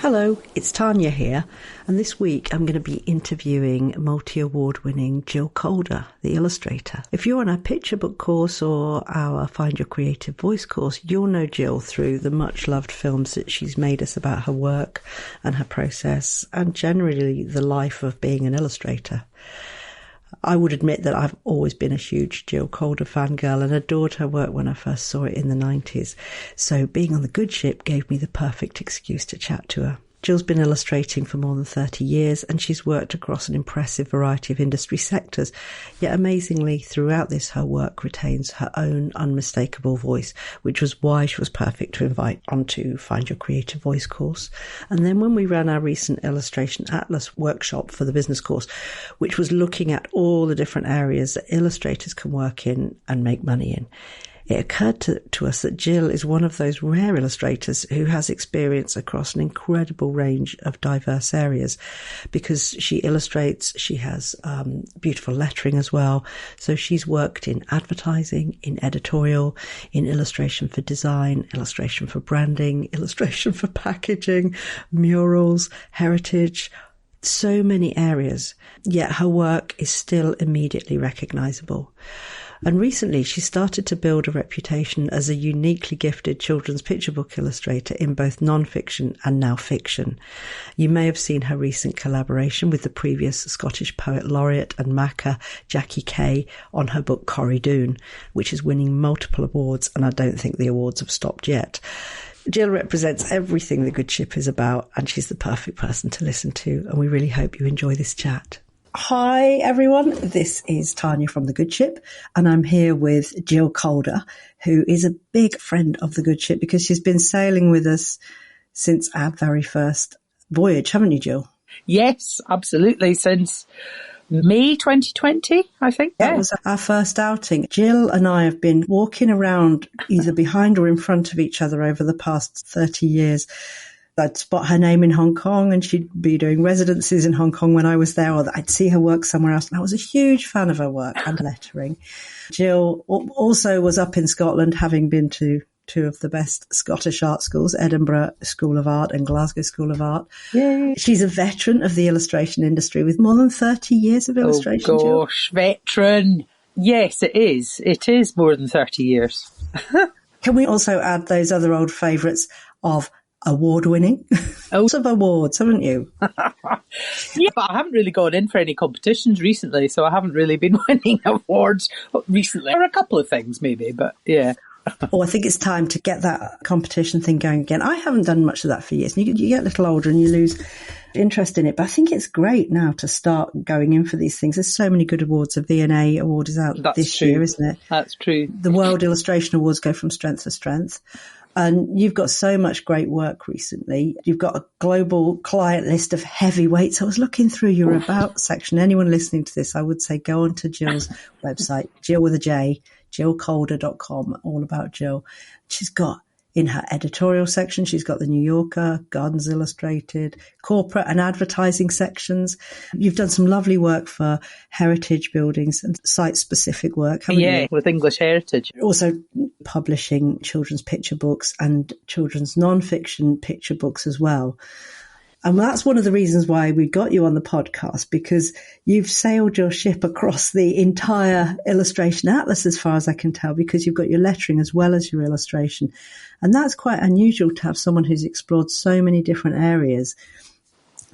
Hello, it's Tania here, and this week I'm going to be interviewing multi-award-winning Jill Calder, the illustrator. If you're on our picture book course or our Find Your Creative Voice course, you'll know Jill through the much-loved films that she's made us about her work and her process, and generally the life of being an illustrator. I would admit that I've always been a huge Jill Calder fangirl and adored her work when I first saw it in the 90s. So being on the good ship gave me the perfect excuse to chat to her. Jill's been illustrating for more than 30 years and she's worked across an impressive variety of industry sectors. Yet amazingly, throughout this, her work retains her own unmistakable voice, which was why she was perfect to invite onto Find Your Creative Voice course. And then when we ran our recent Illustration Atlas workshop for the business course, which was looking at all the different areas that illustrators can work in and make money in, it occurred to us that Jill is one of those rare illustrators who has experience across an incredible range of diverse areas because she illustrates, she has beautiful lettering as well. So she's worked in advertising, in editorial, in illustration for design, illustration for branding, illustration for packaging, murals, heritage, so many areas. Yet her work is still immediately recognisable. And recently she started to build a reputation as a uniquely gifted children's picture book illustrator in both nonfiction and now fiction. You may have seen her recent collaboration with the previous Scottish Poet Laureate and Macca, Jackie Kay, on her book Coorie Doon, which is winning multiple awards, and I don't think the awards have stopped yet. Jill represents everything the good ship is about, and she's the perfect person to listen to, and we really hope you enjoy this chat. Hi everyone, this is Tania from The Good Ship and I'm here with Jill Calder, who is a big friend of The Good Ship because she's been sailing with us since our very first voyage, haven't you, Jill? Yes, absolutely, since May 2020, I think. That was our first outing. Jill and I have been walking around either behind or in front of each other over the past 30 years. I'd spot her name in Hong Kong and she'd be doing residencies in Hong Kong when I was there, or I'd see her work somewhere else. And I was a huge fan of her work and lettering. Jill also was up in Scotland, having been to two of the best Scottish art schools, Edinburgh School of Art and Glasgow School of Art. Yay. She's a veteran of the illustration industry with more than 30 years of illustration. Oh gosh, Jill. Veteran. Yes, it is. It is more than 30 years. Can we also add those other old favourites of award-winning? Lots of awards, haven't you? Yeah, but I haven't really gone in for any competitions recently, so I haven't really been winning awards recently. Or a couple of things maybe, but yeah. I think it's time to get that competition thing going again. I haven't done much of that for years. You get a little older and you lose interest in it, but I think it's great now to start going in for these things. There's so many good awards. The V&A award is out this year, isn't it? That's true. The World Illustration Awards go from strength to strength. And you've got so much great work recently. You've got a global client list of heavyweights. I was looking through your About section. Anyone listening to this, I would say go on to Jill's website, Jill with a J, jillcalder.com, all about Jill. She's got in her editorial section, she's got the New Yorker, Gardens Illustrated, corporate and advertising sections. You've done some lovely work for heritage buildings and site-specific work, haven't you? Yeah, with English Heritage. Also publishing children's picture books and children's non-fiction picture books as well. And that's one of the reasons why we got you on the podcast, because you've sailed your ship across the entire illustration atlas, as far as I can tell, because you've got your lettering as well as your illustration. And that's quite unusual to have someone who's explored so many different areas.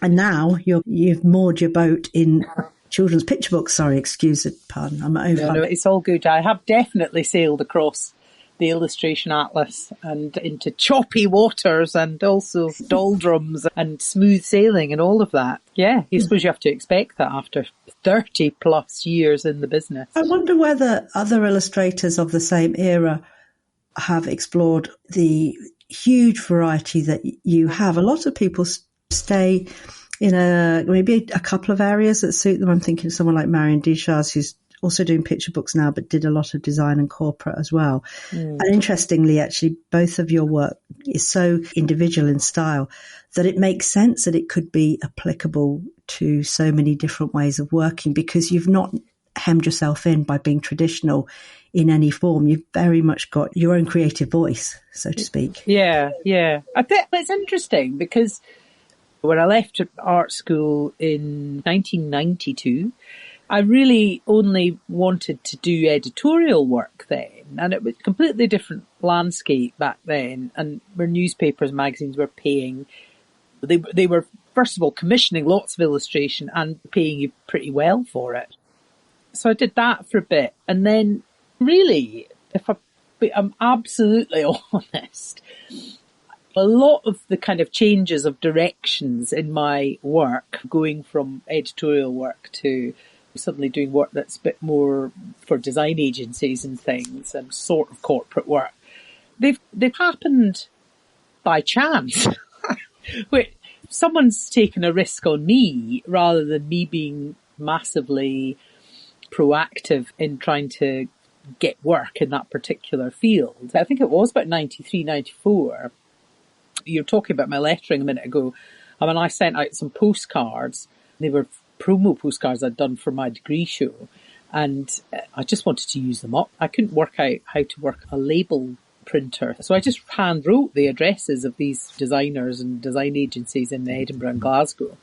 And now you've moored your boat in children's picture books. Sorry, excuse the pun. I'm over. No, it's all good. I have definitely sailed across the illustration atlas and into choppy waters and also doldrums and smooth sailing and all of that. Yeah, I suppose you have to expect that after 30 plus years in the business. I wonder whether other illustrators of the same era have explored the huge variety that you have. A lot of people stay in maybe a couple of areas that suit them. I'm thinking of someone like Marion Duchas, who's also doing picture books now, but did a lot of design and corporate as well. And interestingly, actually, both of your work is so individual in style that it makes sense that it could be applicable to so many different ways of working, because you've not hemmed yourself in by being traditional in any form. You've very much got your own creative voice, so to speak. Yeah. I think it's interesting because when I left art school in 1992, I really only wanted to do editorial work then, and it was a completely different landscape back then, and where newspapers, magazines were paying. They were, first of all, commissioning lots of illustration and paying you pretty well for it. So I did that for a bit, and then really, if I'm absolutely honest, a lot of the kind of changes of directions in my work, going from editorial work to suddenly doing work that's a bit more for design agencies and things, and sort of corporate work, they've happened by chance. Where someone's taken a risk on me rather than me being massively proactive in trying to get work in that particular field. I think it was about 93, 94. You're talking about my lettering a minute ago. I mean, I sent out some postcards. They were promo postcards I'd done for my degree show, and I just wanted to use them up. I couldn't work out how to work a label printer, so I just hand wrote the addresses of these designers and design agencies in Edinburgh and Glasgow,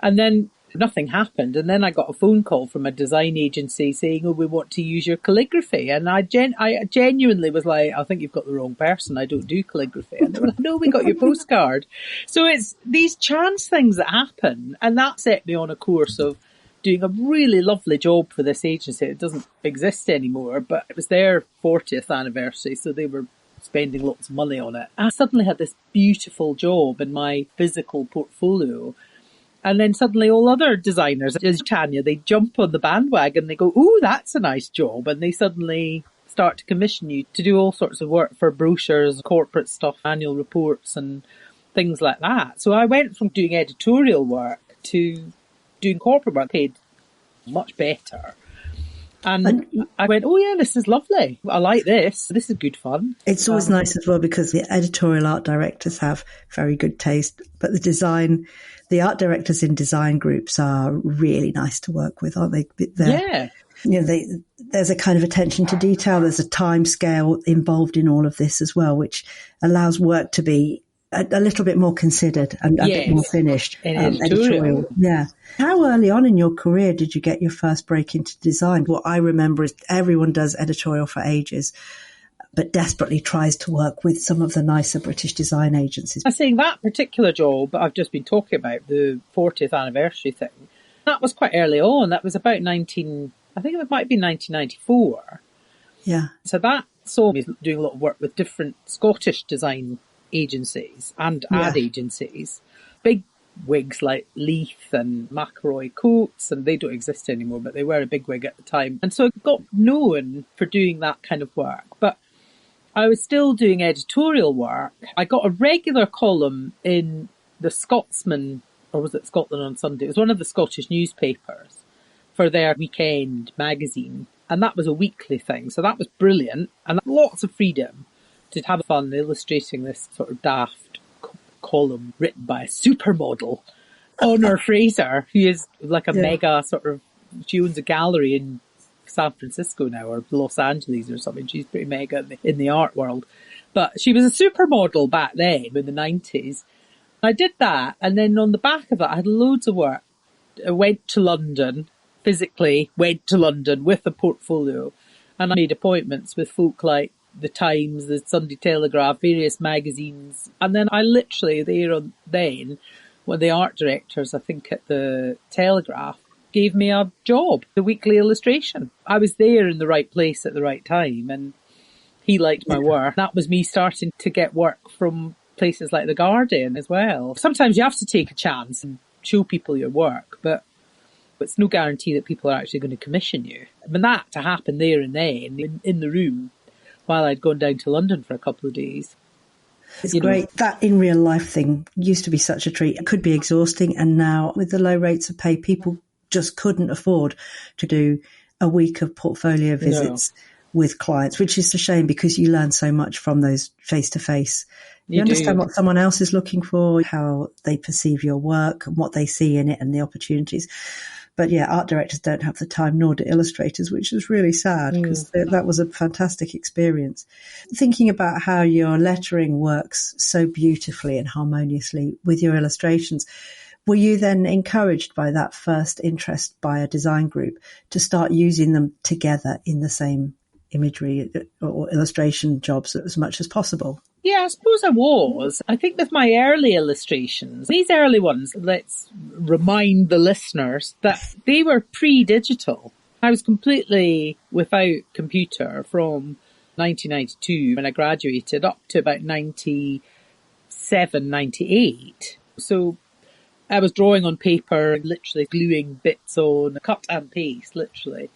and then nothing happened. And then I got a phone call from a design agency saying, "Oh, we want to use your calligraphy." And I genuinely was like, "I think you've got the wrong person. I don't do calligraphy." And they were like, "No, we got your postcard." So it's these chance things that happen, and that set me on a course of doing a really lovely job for this agency. It doesn't exist anymore, but it was their 40th anniversary, so they were spending lots of money on it. I suddenly had this beautiful job in my physical portfolio. And then suddenly all other designers, as Tania, they jump on the bandwagon. They go, "Oh, that's a nice job." And they suddenly start to commission you to do all sorts of work for brochures, corporate stuff, annual reports and things like that. So I went from doing editorial work to doing corporate work, paid much better. And I went, "Oh yeah, this is lovely. I like this. This is good fun." It's always nice as well, because the editorial art directors have very good taste, but the art directors in design groups are really nice to work with, aren't they? Yeah. You know, there's a kind of attention to detail. There's a time scale involved in all of this as well, which allows work to be a little bit more considered and a bit more finished. Editorial. Yeah. How early on in your career did you get your first break into design? What I remember is everyone does editorial for ages, but desperately tries to work with some of the nicer British design agencies. I'm saying that particular job I've just been talking about, the 40th anniversary thing, that was quite early on. That was about I think it might be 1994. Yeah. So that saw me doing a lot of work with different Scottish design agencies and ad agencies. Big wigs like Leith and McElroy Coates, and they don't exist anymore, but they were a big wig at the time. And so I got known for doing that kind of work. But I was still doing editorial work. I got a regular column in the Scotsman, or was it Scotland on Sunday? It was one of the Scottish newspapers for their weekend magazine. And that was a weekly thing. So that was brilliant. And lots of freedom to have fun illustrating this sort of daft column written by a supermodel, Honor Fraser, who is like a mega sort of, she owns a gallery in San Francisco now, or Los Angeles or something. She's pretty mega in the art world. But she was a supermodel back then in the 90s. I did that, and then on the back of that, I had loads of work. I went to London, physically went to London with a portfolio, and I made appointments with folk like the Times, the Sunday Telegraph, various magazines. And then I literally, when the art directors, I think at the Telegraph, gave me a job, the weekly illustration. I was there in the right place at the right time, and he liked my work. That was me starting to get work from places like The Guardian as well. Sometimes you have to take a chance and show people your work, but it's no guarantee that people are actually going to commission you. I mean, that to happen there and then, in the room, while I'd gone down to London for a couple of days. It's great. That in real life thing used to be such a treat. It could be exhausting. And now with the low rates of pay, people just couldn't afford to do a week of portfolio visits with clients, which is a shame because you learn so much from those face-to-face. You understand what someone else is looking for, how they perceive your work and what they see in it and the opportunities. But yeah, art directors don't have the time, nor do illustrators, which is really sad because that was a fantastic experience. Thinking about how your lettering works so beautifully and harmoniously with your illustrations, were you then encouraged by that first interest by a design group to start using them together in the same imagery or illustration jobs as much as possible? Yeah, I suppose I was. I think with my early illustrations, these early ones, let's remind the listeners that they were pre-digital. I was completely without computer from 1992 when I graduated up to about 97, 98. So I was drawing on paper, literally gluing bits on, cut and paste, literally.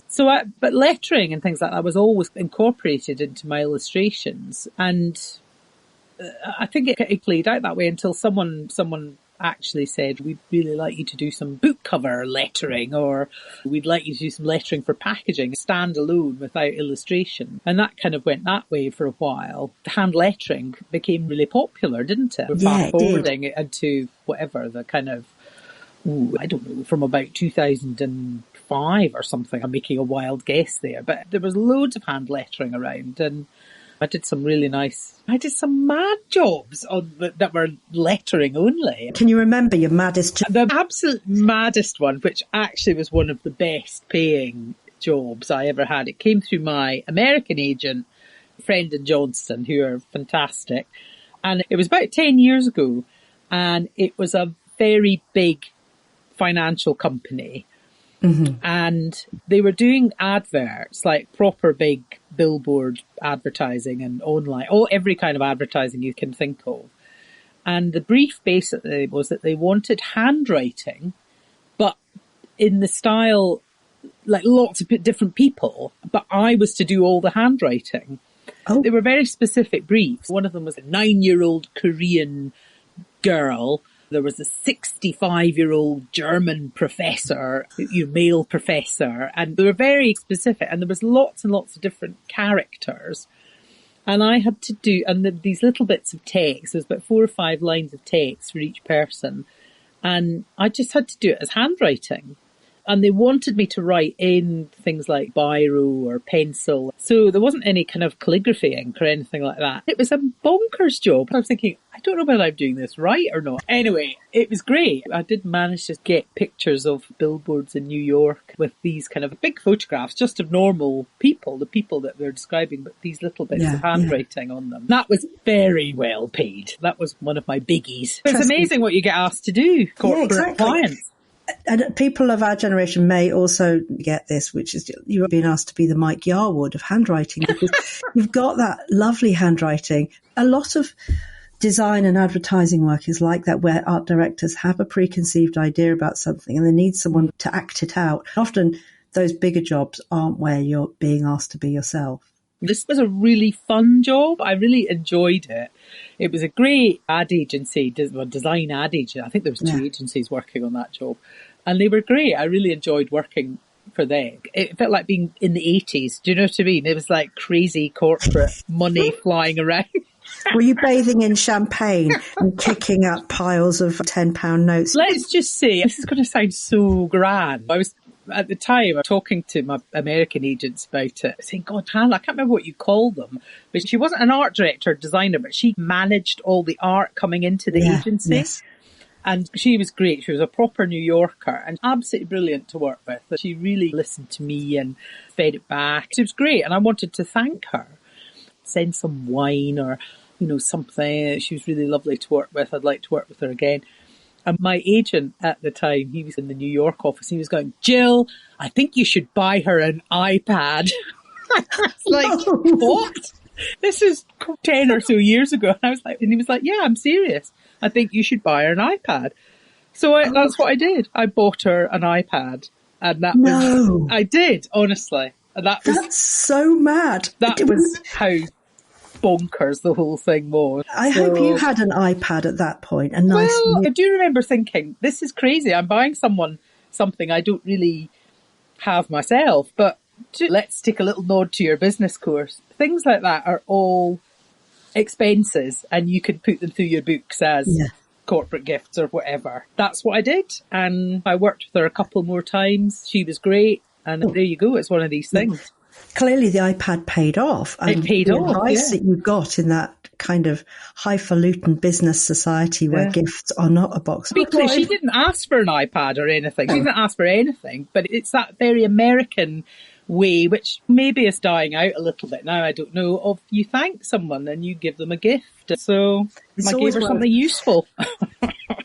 So, but lettering and things like that was always incorporated into my illustrations, and I think it played out that way until someone actually said, "We'd really like you to do some book cover lettering, or we'd like you to do some lettering for packaging, standalone without illustration." And that kind of went that way for a while. The hand lettering became really popular, didn't it? Fast forwarding it into whatever the kind of, I don't know, from about 2005 or something. I'm making a wild guess there, but there was loads of hand lettering around, and I did some mad jobs that were lettering only. Can you remember your maddest job? The absolute maddest one, which actually was one of the best paying jobs I ever had. It came through my American agent, Friend and Johnston, who are fantastic. And it was about 10 years ago, and it was a very big financial company. Mm-hmm. And they were doing adverts, like proper big billboard advertising and online, every kind of advertising you can think of. And the brief basically was that they wanted handwriting, but in the style, like lots of different people, but I was to do all the handwriting. Oh. They were very specific briefs. One of them was a 9-year-old Korean girl. There was a 65-year-old German professor, male professor, and they were very specific. And there was lots and lots of different characters. And I had to do, these little bits of text, there was about 4 or 5 lines of text for each person. And I just had to do it as handwriting. And they wanted me to write in things like biro or pencil. So there wasn't any kind of calligraphy ink or anything like that. It was a bonkers job. I was thinking, I don't know whether I'm doing this right or not. Anyway, it was great. I did manage to get pictures of billboards in New York with these kind of big photographs just of normal people, the people that they're describing, but these little bits of handwriting on them. That was very well paid. That was one of my biggies. It's amazing what you get asked to do, corporate clients. And people of our generation may also get this, which is you're being asked to be the Mike Yarwood of handwriting because you've got that lovely handwriting. A lot of design and advertising work is like that, where art directors have a preconceived idea about something and they need someone to act it out. Often those bigger jobs aren't where you're being asked to be yourself. This was a really fun job. I really enjoyed it. It was a great ad agency, design ad agency. I think there was 2 agencies working on that job. And they were great. I really enjoyed working for them. It felt like being in the 80s. Do you know what I mean? It was like crazy corporate money flying around. Were you bathing in champagne and kicking up piles of £10 notes? Let's just say, this is going to sound so grand. I was, at the time, talking to my American agents about it, saying, God, Hannah, I can't remember what you call them. But she wasn't an art director or designer, but she managed all the art coming into the agency. Yes. And she was great. She was a proper New Yorker and absolutely brilliant to work with. She really listened to me and fed it back. It was great. And I wanted to thank her. Send some wine or, something. She was really lovely to work with. I'd like to work with her again. And my agent at the time, he was in the New York office. He was going, Jill, I think you should buy her an iPad. Like, what? This is 10 or so years ago. And he was like, yeah, I'm serious. I think you should buy her an iPad. So that's what I did. I bought her an iPad. And that was, I did, honestly. And that's so mad. That was how bonkers the whole thing was. I hope you had an iPad at that point. A nice. Well, I do remember thinking, this is crazy. I'm buying someone something I don't really have myself. But let's take a little nod to your business course. Things like that are all expenses, and you can put them through your books as corporate gifts or whatever. That's what I did. And I worked with her a couple more times. She was great. And there you go. It's one of these things. Clearly the iPad paid off. It paid off. The advice that you got in that kind of highfalutin business society where gifts are not a box. Be clear, she didn't ask for an iPad or anything. She didn't ask for anything. But it's that very American way, which maybe is dying out a little bit now, I don't know, of you thank someone and you give them a gift. So I gave her something useful.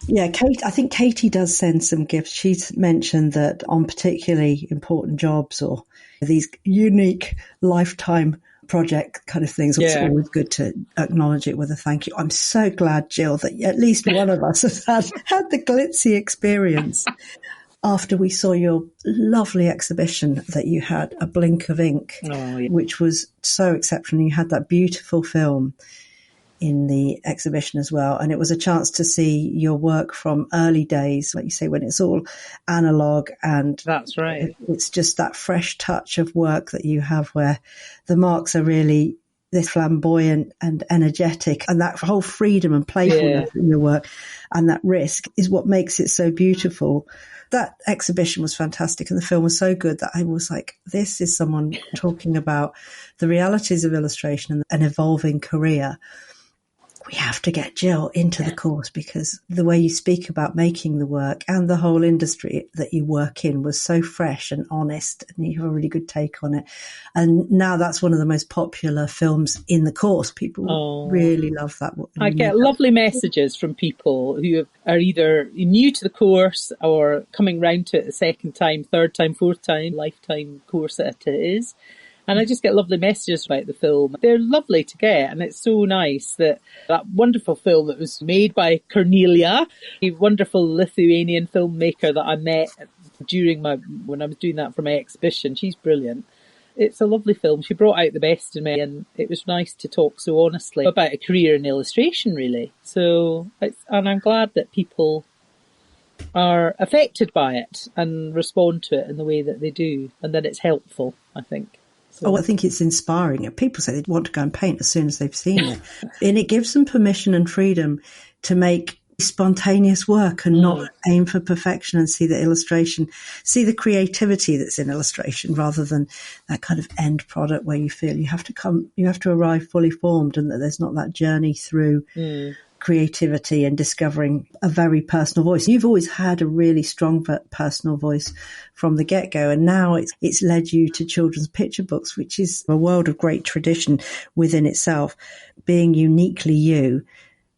Yeah, Kate. I think Katie does send some gifts. She's mentioned that on particularly important jobs or these unique lifetime project kind of things, it's always good to acknowledge it with a thank you. I'm so glad, Jill, that at least one of us has had the glitzy experience after we saw your lovely exhibition that you had, A Blink of Ink, which was so exceptional. You had that beautiful film in the exhibition as well. And it was a chance to see your work from early days, like you say, when it's all analogue. And that's right. It's just that fresh touch of work that you have where the marks are really this flamboyant and energetic, and that whole freedom and playfulness in your work and that risk is what makes it so beautiful. That exhibition was fantastic and the film was so good that I was like, this is someone talking about the realities of illustration and an evolving career. We have to get Jill into the course because the way you speak about making the work and the whole industry that you work in was so fresh and honest, and you have a really good take on it. And now that's one of the most popular films in the course. People really love that. I get lovely messages from people who are either new to the course or coming round to it a second time, third time, fourth time, lifetime course that it is. And I just get lovely messages about the film. They're lovely to get, and it's so nice that wonderful film that was made by Cornelia, a wonderful Lithuanian filmmaker that I met when I was doing that for my exhibition. She's brilliant. It's a lovely film. She brought out the best in me, and it was nice to talk so honestly about a career in illustration, really. So, and I'm glad that people are affected by it and respond to it in the way that they do, and that it's helpful, I think. I think it's inspiring. People say they want to go and paint as soon as they've seen it. And it gives them permission and freedom to make spontaneous work and not aim for perfection and see the illustration, see the creativity that's in illustration rather than that kind of end product where you feel you have to arrive fully formed and that there's not that journey through creativity and discovering a very personal voice. You've always had a really strong personal voice from the get-go, and now it's led you to children's picture books, which is a world of great tradition within itself. Being uniquely you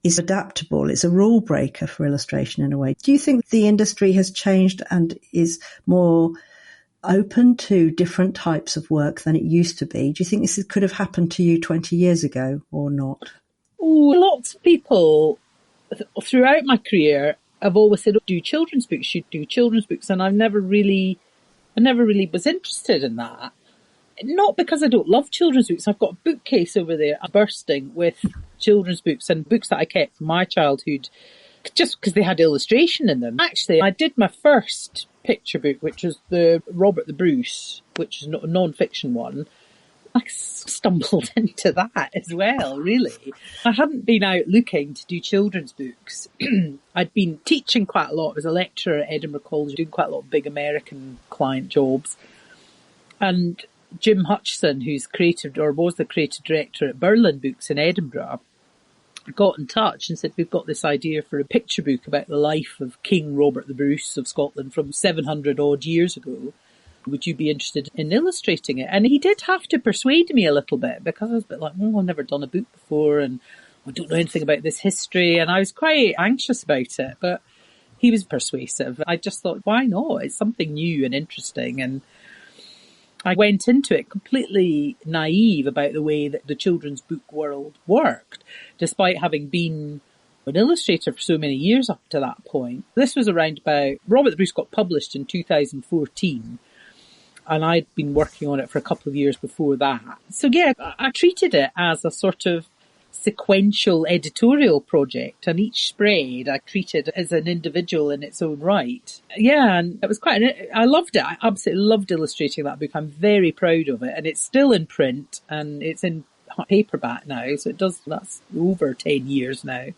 is adaptable. It's a rule breaker for illustration in a way. Do you think the industry has changed and is more open to different types of work than it used to be? Do you think this could have happened to you 20 years ago or not? Lots of people throughout my career have always said, do children's books, should do children's books. And I never really was interested in that. Not because I don't love children's books. I've got a bookcase over there bursting with children's books and books that I kept from my childhood just because they had illustration in them. Actually, I did my first picture book, which was the Robert the Bruce, which is a nonfiction one. I stumbled into that as well, really. I hadn't been out looking to do children's books. I'd been teaching quite a lot. I was a lecturer at Edinburgh College, doing quite a lot of big American client jobs. And Jim Hutchison, who's was the creative director at Berlin Books in Edinburgh, got in touch and said, we've got this idea for a picture book about the life of King Robert the Bruce of Scotland from 700 odd years ago. Would you be interested in illustrating it? And he did have to persuade me a little bit because I was a bit like, I've never done a book before and I don't know anything about this history. And I was quite anxious about it, but he was persuasive. I just thought, why not? It's something new and interesting. And I went into it completely naive about the way that the children's book world worked, despite having been an illustrator for so many years up to that point. This was around about, Robert the Bruce got published in 2014. And I'd been working on it for a couple of years before that. So yeah, I treated it as a sort of sequential editorial project, and each spread I treated as an individual in its own right. Yeah, and it was I loved it. I absolutely loved illustrating that book. I'm very proud of it, and it's still in print and it's in paperback now. So that's over 10 years now.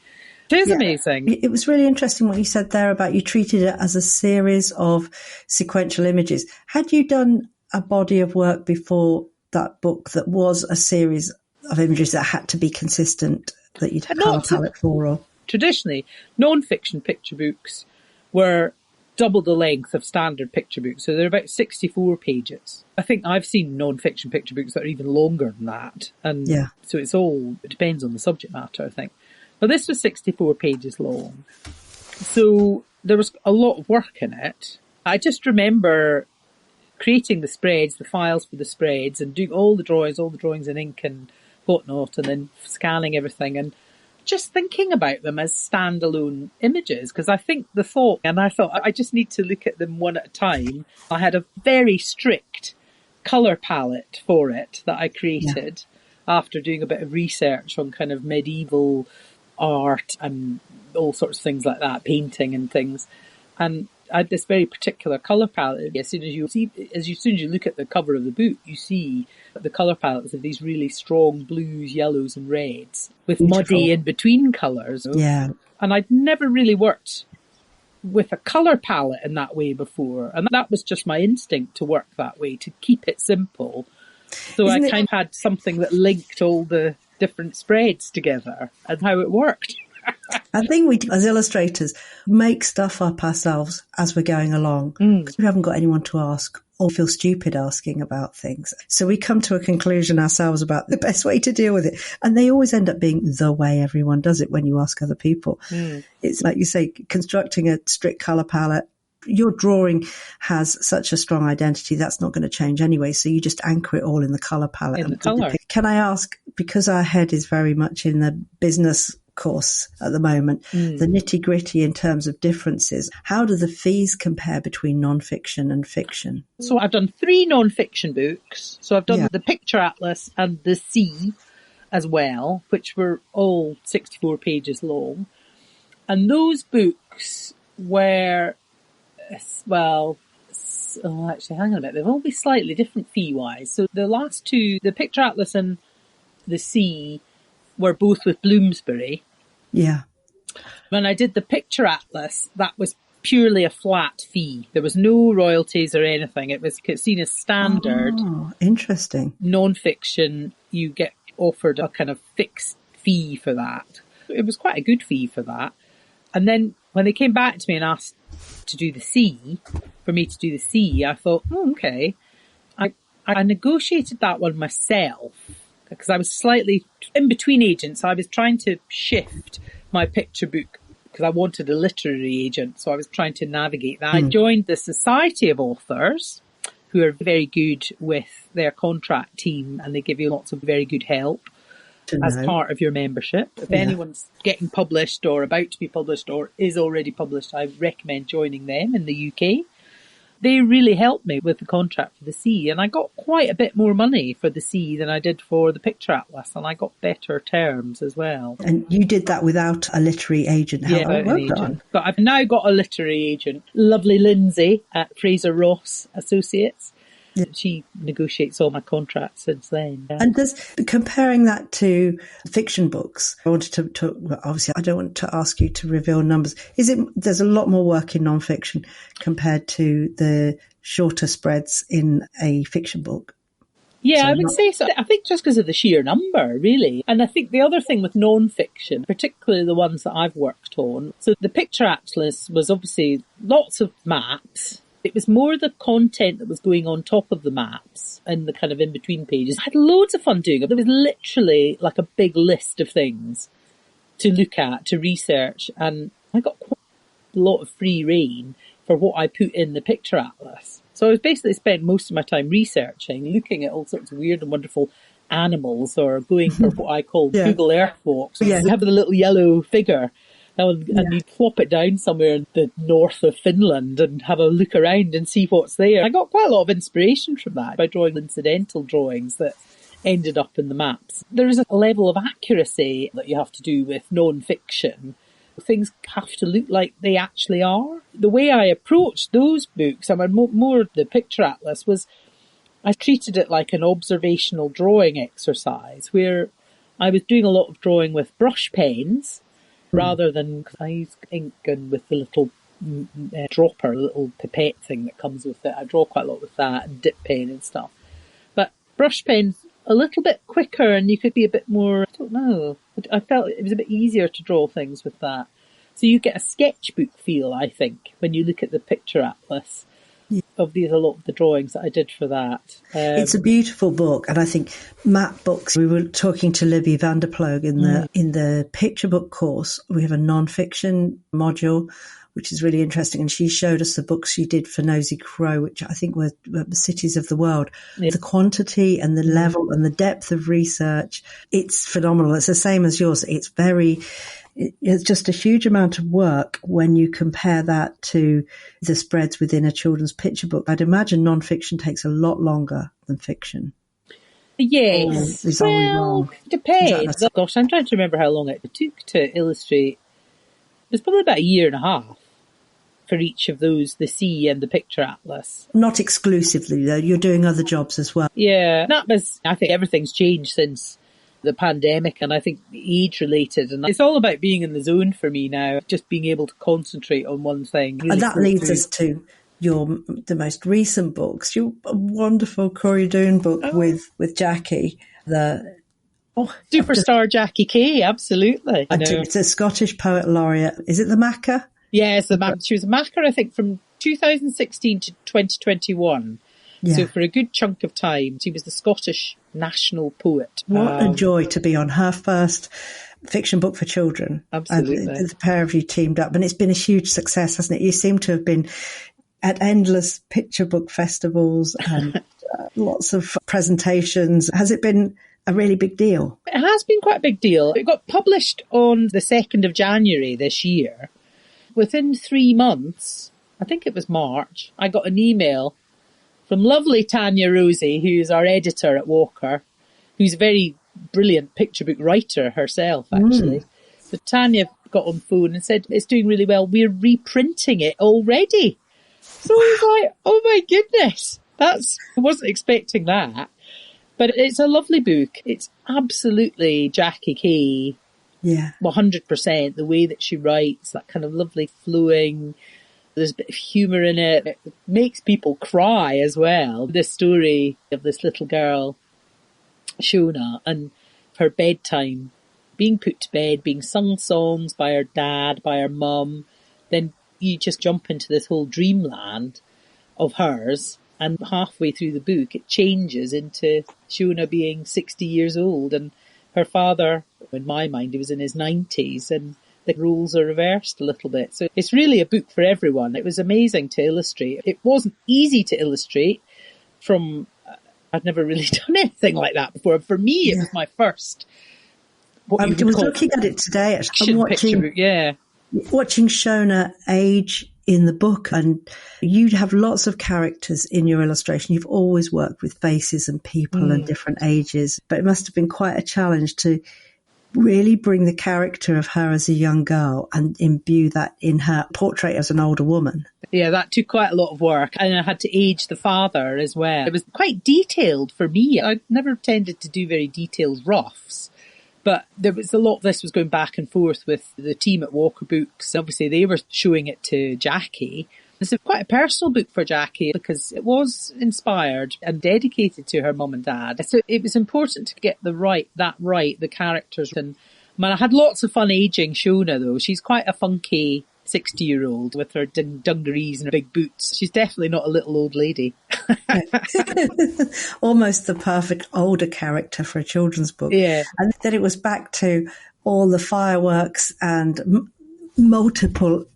It is amazing. It was really interesting what you said there about you treated it as a series of sequential images. Had you done a body of work before that book that was a series of images that had to be consistent, that you'd have a colour palette for? Or traditionally, non-fiction picture books were double the length of standard picture books, so they're about 64 pages. I think I've seen non-fiction picture books that are even longer than that, and so it depends on the subject matter, I think. But this was 64 pages long, so there was a lot of work in it. I just remember creating the spreads, the files for the spreads, and doing all the drawings in ink and whatnot, and then scanning everything and just thinking about them as standalone images. Because I thought I just need to look at them one at a time. I had a very strict colour palette for it that I created after doing a bit of research on kind of medieval art and all sorts of things like that, painting and things. And I had this very particular colour palette. As soon as you look at the cover of the book, you see the colour palettes of these really strong blues, yellows and reds with muddy in between colours. Yeah. And I'd never really worked with a colour palette in that way before. And that was just my instinct to work that way, to keep it simple. So I kind of had something that linked all the different spreads together and how it worked. I think we, as illustrators, make stuff up ourselves as we're going along because we haven't got anyone to ask or feel stupid asking about things. So we come to a conclusion ourselves about the best way to deal with it. And they always end up being the way everyone does it when you ask other people. It's like you say, constructing a strict colour palette. Your drawing has such a strong identity, that's not going to change anyway. So you just anchor it all in the colour palette. In the colour. Can I ask, because our head is very much in the business course at the moment, the nitty gritty in terms of differences, how do the fees compare between non-fiction and fiction? So I've done 3 non-fiction books. So I've done the Picture Atlas and the Sea as well, which were all 64 pages long. And those books were, actually, hang on a minute, they've all been slightly different fee-wise. So the last 2, the Picture Atlas and the Sea, were both with Bloomsbury. Yeah. When I did the Picture Atlas, that was purely a flat fee. There was no royalties or anything. It was seen as standard. Oh, interesting. Non-fiction, you get offered a kind of fixed fee for that. It was quite a good fee for that. And then when they came back to me and asked to do the Sea, for me to do the Sea, I thought, okay. I negotiated that one myself, because I was slightly in between agents. I was trying to shift my picture book because I wanted a literary agent. So I was trying to navigate that. I joined the Society of Authors, who are very good with their contract team, and they give you lots of very good help as part of your membership. If anyone's getting published or about to be published or is already published, I recommend joining them in the UK. They really helped me with the contract for the Sea, and I got quite a bit more money for the Sea than I did for the Picture Atlas, and I got better terms as well. And you did that without a literary agent? Agent. But I've now got a literary agent, lovely Lindsay at Fraser Ross Associates. Yeah. She negotiates all my contracts since then. Yeah. And comparing that to fiction books, I wanted to obviously I don't want to ask you to reveal numbers. There's a lot more work in non-fiction compared to the shorter spreads in a fiction book? Yeah, I would say so. I think just because of the sheer number, really. And I think the other thing with non-fiction, particularly the ones that I've worked on, so the Picture Atlas was obviously lots of maps. It was more the content that was going on top of the maps and the kind of in-between pages. I had loads of fun doing it. There was literally like a big list of things to look at, to research, and I got quite a lot of free rein for what I put in the Picture Atlas. So I was basically spent most of my time researching, looking at all sorts of weird and wonderful animals, or going for what I call Google Earth walks. Yeah. Have the little yellow figure And you'd plop it down somewhere in the north of Finland and have a look around and see what's there. I got quite a lot of inspiration from that by drawing incidental drawings that ended up in the maps. There is a level of accuracy that you have to do with non-fiction. Things have to look like they actually are. The way I approached those books, I mean, more the picture atlas, was I treated it like an observational drawing exercise where I was doing a lot of drawing with brush pens rather than, cause I use ink and with the little dropper, little pipette thing that comes with it. I draw quite a lot with that and dip pen and stuff. But brush pens, a little bit quicker and you could be a bit more, I don't know. I felt it was a bit easier to draw things with that. So you get a sketchbook feel, I think, when you look at the picture atlas of a lot of the drawings that I did for that. It's a beautiful book, and I think map books. We were talking to Libby van der Ploeg in the picture book course. We have a non-fiction module, which is really interesting, and she showed us the books she did for Nosy Crow, which I think were Cities of the World. Yeah. The quantity and the level and the depth of research, it's phenomenal. It's the same as yours. It's just a huge amount of work when you compare that to the spreads within a children's picture book. I'd imagine non-fiction takes a lot longer than fiction. Yes. Well, depends. Gosh, I'm trying to remember how long it took to illustrate. It was probably about a year and a half for each of those, the sea and the picture atlas. Not exclusively, though. You're doing other jobs as well. Yeah. I think everything's changed since the pandemic, and I think age-related, and it's all about being in the zone for me now, just being able to concentrate on one thing. Really, and that leads us to the most recent books. Your wonderful Coorie Doon book with Jackie, the superstar Jackie Kay, absolutely. It's a Scottish poet laureate. Is it the Macca? Yes, she was a Macca, I think, from 2016 to 2021. Yeah. So for a good chunk of time, she was the Scottish national poet. What a joy to be on her first fiction book for children. Absolutely. And the pair of you teamed up, and it's been a huge success, hasn't it? You seem to have been at endless picture book festivals and lots of presentations. Has it been a really big deal? It has been quite a big deal. It got published on the 2nd of January this year. Within 3 months, I think it was March, I got an email from lovely Tania Rosie, who's our editor at Walker, who's a very brilliant picture book writer herself, actually. So Tania got on phone and said, it's doing really well. We're reprinting it already. So I was like, oh my goodness, I wasn't expecting that. But it's a lovely book. It's absolutely Jackie Kay. Yeah. 100%. The way that she writes, that kind of lovely flowing. There's a bit of humour in it. It makes people cry as well. The story of this little girl, Shona, and her bedtime, being put to bed, being sung songs by her dad, by her mum. Then you just jump into this whole dreamland of hers. And halfway through the book, it changes into Shona being 60 years old. And her father, in my mind, he was in his 90s. And the roles are reversed a little bit. So it's really a book for everyone. It was amazing to illustrate. It wasn't easy to illustrate I'd never really done anything like that before. For me, it was my first. I was looking at it today. I'm watching Shona age in the book, and you have lots of characters in your illustration. You've always worked with faces and people and different ages, but it must have been quite a challenge to really bring the character of her as a young girl and imbue that in her portrait as an older woman. Yeah, that took quite a lot of work. And I had to age the father as well. It was quite detailed for me. I never tended to do very detailed roughs. But there was a lot of this was going back and forth with the team at Walker Books. Obviously, they were showing it to Jackie. It's quite a personal book for Jackie because it was inspired and dedicated to her mum and dad. So it was important to get the characters. And I had lots of fun aging Shona, though. She's quite a funky 60-year-old with her dungarees and big boots. She's definitely not a little old lady. Almost the perfect older character for a children's book. Yeah. And then it was back to all the fireworks and multiple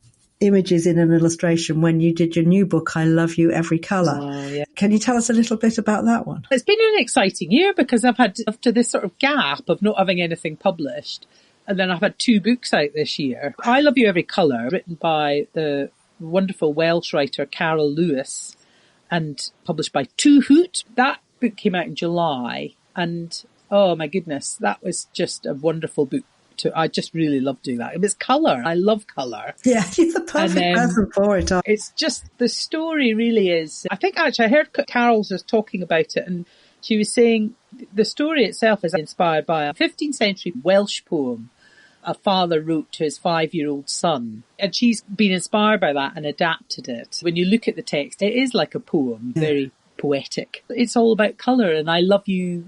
images in an illustration when you did your new book, I Love You Every Colour. Oh, yeah. Can you tell us a little bit about that one? It's been an exciting year because I've had, after this sort of gap of not having anything published, And then I've had 2 books out this year. I Love You Every Colour, written by the wonderful Welsh writer Carol Lewis and published by Two Hoot. That book came out in July, and oh my goodness, that was just a wonderful book. I just really loved doing that. It was colour. I love colour. Yeah, you're the perfect person for it. It's just, the story really is, I think actually I heard Carol was talking about it, and she was saying the story itself is inspired by a 15th century Welsh poem a father wrote to his 5-year-old son. And she's been inspired by that and adapted it. When you look at the text, it is like a poem, very poetic. It's all about colour, and I love you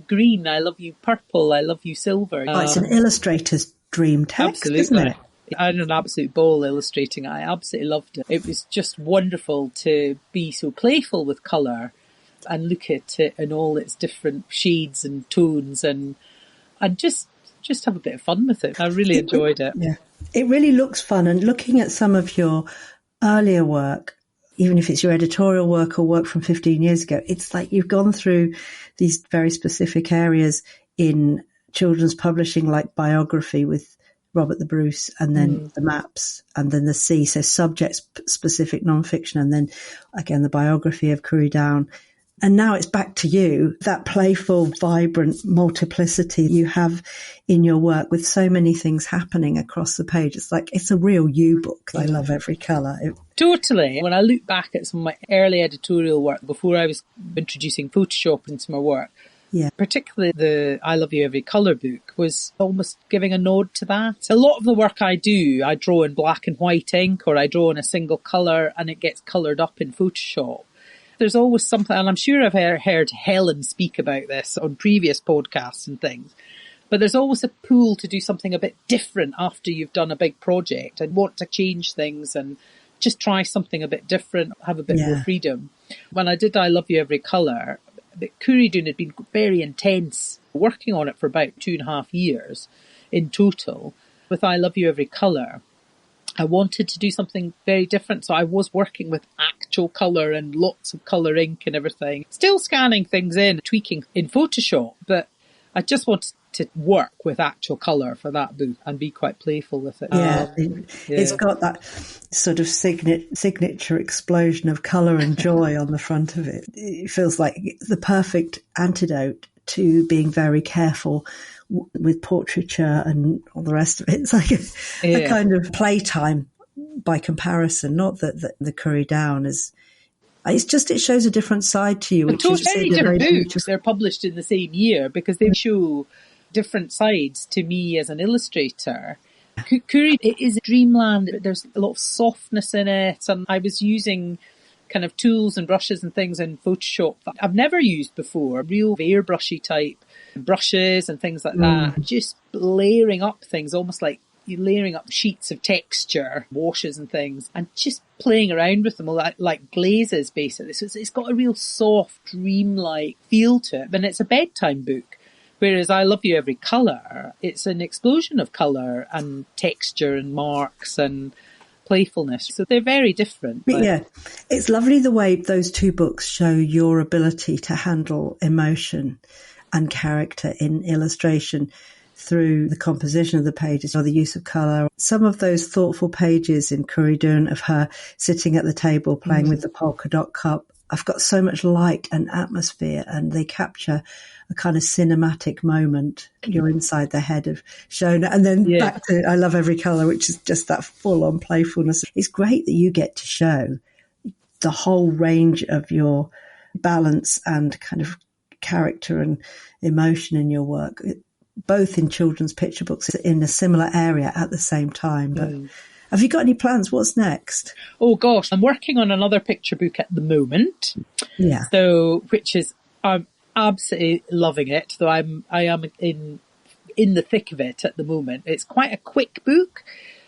green, I love you purple, I love you silver. It's an illustrator's dream text, absolutely. Isn't it? I had an absolute ball illustrating. I absolutely loved it. It was just wonderful to be so playful with colour and look at it in all its different shades and tones and just have a bit of fun with it. I really enjoyed it. Yeah, it really looks fun. And looking at some of your earlier work, even if it's your editorial work or work from 15 years ago, it's like you've gone through these very specific areas in children's publishing, like biography with Robert the Bruce, and then the maps, and then the C, so subject-specific nonfiction, and then, again, the biography of Coorie Doon. And now it's back to you, that playful, vibrant multiplicity you have in your work with so many things happening across the page. It's like, it's a real you book. I love every colour. Totally. When I look back at some of my early editorial work before I was introducing Photoshop into my work, particularly the I Love You Every Colour book was almost giving a nod to that. A lot of the work I do, I draw in black and white ink, or I draw in a single colour and it gets coloured up in Photoshop. There's always something, and I'm sure I've heard Helen speak about this on previous podcasts and things, but there's always a pull to do something a bit different after you've done a big project and want to change things and just try something a bit different, have a bit more freedom. When I did I Love You Every Colour, Coorie Doon had been very intense, working on it for about 2.5 years in total. With I Love You Every Colour, I wanted to do something very different, so I was working with actual colour and lots of colour ink and everything. Still scanning things in, tweaking in Photoshop, but I just wanted to work with actual colour for that book and be quite playful with it. It's got that sort of signature explosion of colour and joy on the front of it. It feels like the perfect antidote to being very careful with portraiture and all the rest of it. It's like a kind of playtime by comparison, not that the Coorie Doon is... It's just, it shows a different side to you. Which is very different books. They're published in the same year because they show different sides to me as an illustrator. Coorie, it is dreamland. There's a lot of softness in it, and I was using kind of tools and brushes and things in Photoshop that I've never used before, real airbrushy type brushes and things like that, just layering up things, almost like you're layering up sheets of texture, washes and things, and just playing around with them, like glazes basically. So it's got a real soft, dreamlike feel to it. And it's a bedtime book, whereas I Love You Every Colour, it's an explosion of colour and texture and marks and playfulness. So they're very different. But yeah, it's lovely the way those 2 books show your ability to handle emotion and character in illustration through the composition of the pages or the use of colour. Some of those thoughtful pages in Coorie Doon of her sitting at the table playing with the polka dot cup, I've got so much light and atmosphere, and they capture a kind of cinematic moment. You're inside the head of Shona, and then back to I Love Every Colour, which is just that full-on playfulness. It's great that you get to show the whole range of your balance and kind of character and emotion in your work, both in children's picture books in a similar area at the same time. But have you got any plans? What's next? Oh gosh, I'm working on another picture book at the moment. Yeah. So, which is, I'm absolutely loving it. Though I am in the thick of it at the moment. It's quite a quick book.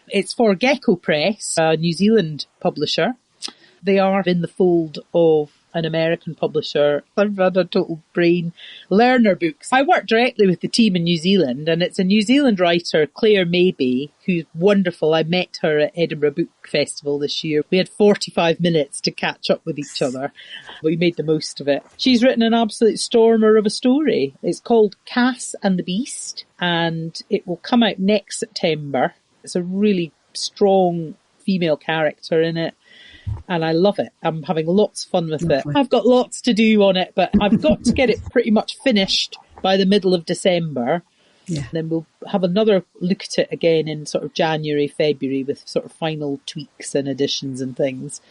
It's for Gecko Press, a New Zealand publisher. They are in the fold of an American publisher. I've had a total brain learner books. I work directly with the team in New Zealand, and it's a New Zealand writer, Claire Maybe, who's wonderful. I met her at Edinburgh Book Festival this year. We had 45 minutes to catch up with each other. We made the most of it. She's written an absolute stormer of a story. It's called Cass and the Beast, and it will come out next September. It's a really strong female character in it, and I love it. I'm having lots of fun with it. I've got lots to do on it, but I've got to get it pretty much finished by the middle of December. Yeah. Then we'll have another look at it again in sort of January, February with sort of final tweaks and additions and things.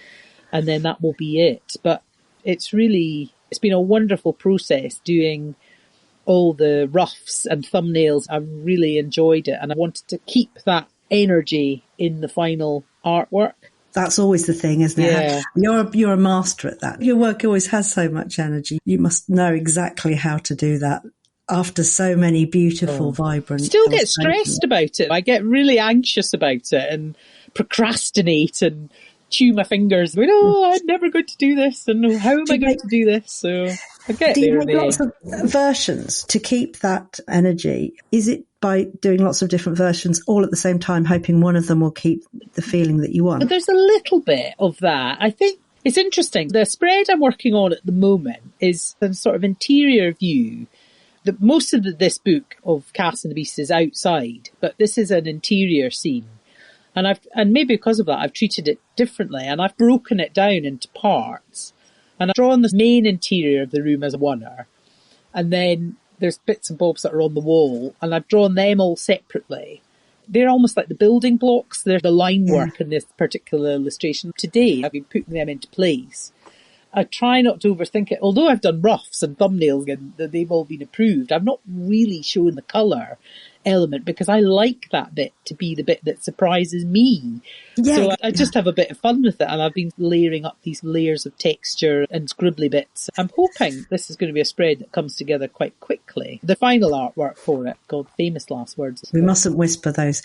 And then that will be it. But it's been a wonderful process doing all the roughs and thumbnails. I really enjoyed it, and I wanted to keep that energy in the final artwork. That's always the thing, isn't it? Yeah. You're a master at that. Your work always has so much energy. You must know exactly how to do that after so many beautiful, vibrant... Still get stressed about it. I get really anxious about it and procrastinate and chew my fingers. Going, I'm never going to do this, and how am I going to do this? So I get there. Do you make lots of versions to keep that energy? Is it by doing lots of different versions all at the same time, hoping one of them will keep the feeling that you want? But there's a little bit of that. I think it's interesting. The spread I'm working on at the moment is a sort of interior view. Most of this book of Cass and the Beast is outside, but this is an interior scene. And maybe because of that, I've treated it differently, and I've broken it down into parts. And I've drawn the main interior of the room as a oneer. And then there's bits and bobs that are on the wall, and I've drawn them all separately. They're almost like the building blocks. They're the line work in this particular illustration. Today, I've been putting them into place. I try not to overthink it. Although I've done roughs and thumbnails and they've all been approved, I've not really shown the colour element because I like that bit to be the bit that surprises me. So I just have a bit of fun with it, and I've been layering up these layers of texture and scribbly bits. I'm hoping this is going to be a spread that comes together quite quickly. The final artwork for it, called Famous Last Words. We mustn't whisper those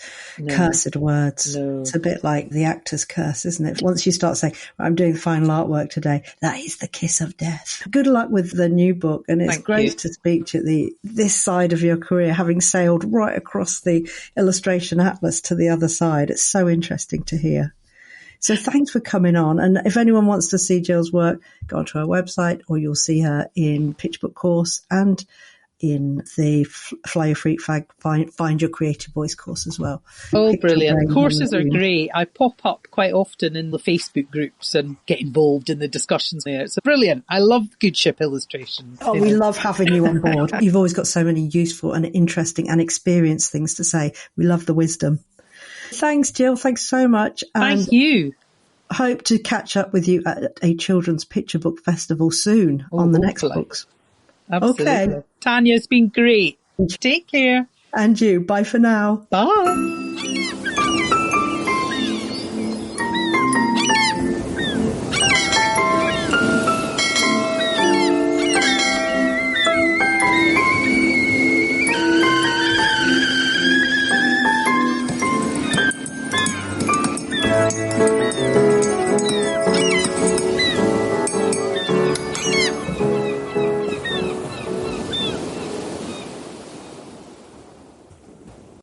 cursed words. No. It's a bit like the actor's curse, isn't it? Once you start saying, I'm doing final artwork today, that is the kiss of death. Good luck with the new book, and it's great to speak to this side of your career, having sailed right across the illustration atlas to the other side. It's so interesting to hear. So thanks for coming on. And if anyone wants to see Jill's work, go onto her website, or you'll see her in Pitch Book course and in the Fly Your Freak Find Your Creative Voice course as well. Oh, brilliant. Courses are great. I pop up quite often in the Facebook groups and get involved in the discussions there. It's brilliant. I love good ship illustrations. Oh, we love having you on board. You've always got so many useful and interesting and experienced things to say. We love the wisdom. Thanks, Jill. Thanks so much. And thank you. Hope to catch up with you at a children's picture book festival soon on the next books. Absolutely. Okay. Tania, it's been great. Take care. And you. Bye for now. Bye.